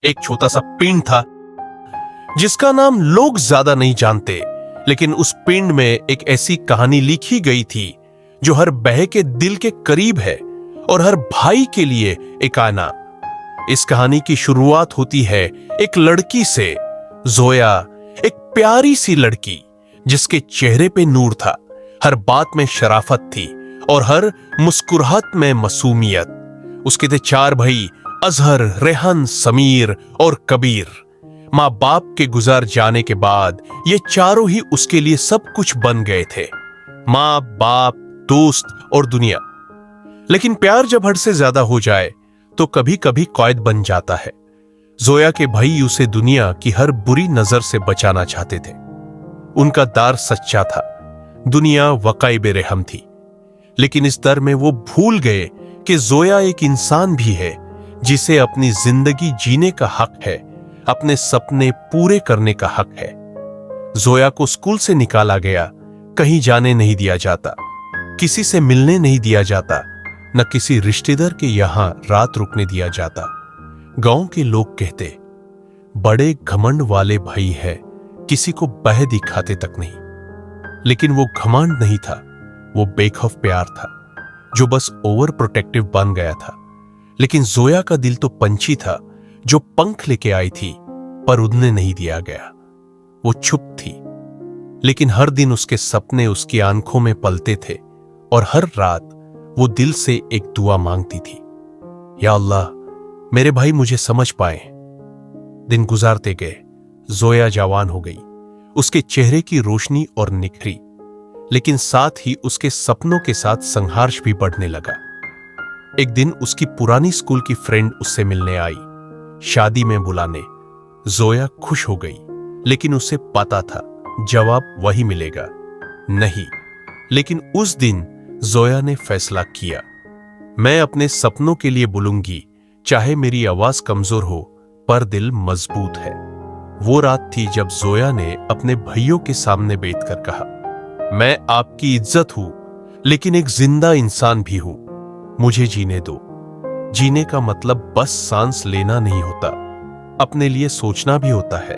एक छोटा सा पिंड था जिसका नाम लोग ज्यादा नहीं जानते, लेकिन उस पिंड में एक ऐसी कहानी लिखी गई थी जो हर बहे के दिल के करीब है और हर भाई के लिए एक आईना। इस कहानी की शुरुआत होती है एक लड़की से, जोया, एक प्यारी सी लड़की जिसके चेहरे पे नूर था, हर बात में शराफत थी और हर मुस्कुराहट में मासूमियत। उसके थे 4 भाई, अजहर, रेहान, समीर और कबीर। मां बाप के गुजर जाने के बाद ये चारों ही उसके लिए सब कुछ बन गए थे, मां बाप, दोस्त और दुनिया। लेकिन प्यार जब हद से ज्यादा हो जाए तो कभी कभी कैद बन जाता है। जोया के भाई उसे दुनिया की हर बुरी नजर से बचाना चाहते थे। उनका दार सच्चा था, दुनिया वकाई बेरहम थी, लेकिन इस दर में वो भूल गए कि जोया एक इंसान भी है जिसे अपनी जिंदगी जीने का हक है, अपने सपने पूरे करने का हक है। जोया को स्कूल से निकाला गया, कहीं जाने नहीं दिया जाता, किसी से मिलने नहीं दिया जाता, न किसी रिश्तेदार के यहां रात रुकने दिया जाता। गांव के लोग कहते, बड़े घमंड वाले भाई है, किसी को बह दिखाते तक नहीं। लेकिन वो घमंड नहीं था, वो बेखौफ प्यार था जो बस ओवर प्रोटेक्टिव बन गया था। लेकिन जोया का दिल तो पंछी था जो पंख लेके आई थी, पर उड़ने नहीं दिया गया। वो चुप थी, लेकिन हर दिन उसके सपने उसकी आंखों में पलते थे और हर रात वो दिल से एक दुआ मांगती थी, या अल्लाह, मेरे भाई मुझे समझ पाए। दिन गुजारते गए, जोया जवान हो गई, उसके चेहरे की रोशनी और निखरी, लेकिन साथ ही उसके सपनों के साथ संघर्ष भी बढ़ने लगा। एक दिन उसकी पुरानी स्कूल की फ्रेंड उससे मिलने आई, शादी में बुलाने। जोया खुश हो गई, लेकिन उसे पता था जवाब वही मिलेगा, नहीं। लेकिन उस दिन जोया ने फैसला किया, मैं अपने सपनों के लिए बुलूंगी, चाहे मेरी आवाज कमजोर हो, पर दिल मजबूत है। वो रात थी जब जोया ने अपने भाइयों के सामने बैठकर कहा, मैं आपकी इज्जत हूं, लेकिन एक जिंदा इंसान भी हूं, मुझे जीने दो। जीने का मतलब बस सांस लेना नहीं होता, अपने लिए सोचना भी होता है।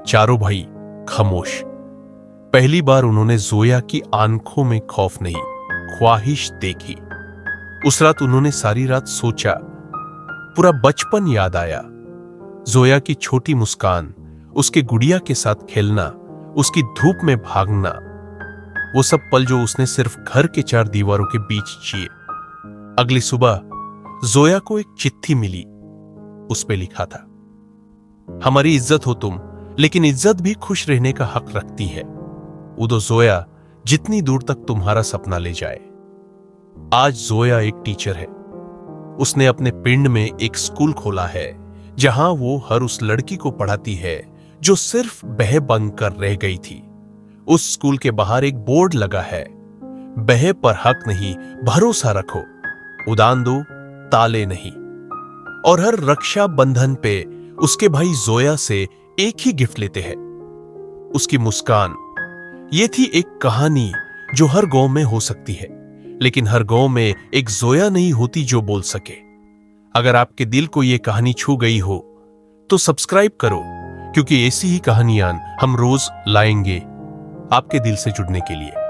चारों भाई खामोश। पहली बार उन्होंने जोया की आंखों में खौफ नहीं, ख्वाहिश देखी। उस रात उन्होंने सारी रात सोचा, पूरा बचपन याद आया। जोया की छोटी मुस्कान, उसके गुड़िया के साथ खेलना, उसकी धूप में भागना, वो सब पल जो उसने सिर्फ घर के 4 दीवारों के बीच जिए। अगली सुबह जोया को एक चिट्ठी मिली, उस पे लिखा था, हमारी इज्जत हो तुम, लेकिन इज्जत भी खुश रहने का हक रखती है। उदो जोया, जितनी दूर तक तुम्हारा सपना ले जाए। आज जोया एक टीचर है। उसने अपने पिंड में एक स्कूल खोला है जहां वो हर उस लड़की को पढ़ाती है जो सिर्फ बह बनकर रह गई थी। उस स्कूल के बाहर एक बोर्ड लगा है, बहे पर हक नहीं, भरोसा रखो, उड़ान दो, ताले नहीं। और हर रक्षा बंधन पे उसके भाई जोया से एक ही गिफ्ट लेते हैं, उसकी मुस्कान। ये थी एक कहानी जो हर गांव में हो सकती है, लेकिन हर गांव में एक जोया नहीं होती जो बोल सके। अगर आपके दिल को यह कहानी छू गई हो तो सब्सक्राइब करो, क्योंकि ऐसी ही कहानियां हम रोज लाएंगे आपके दिल से जुड़ने के लिए।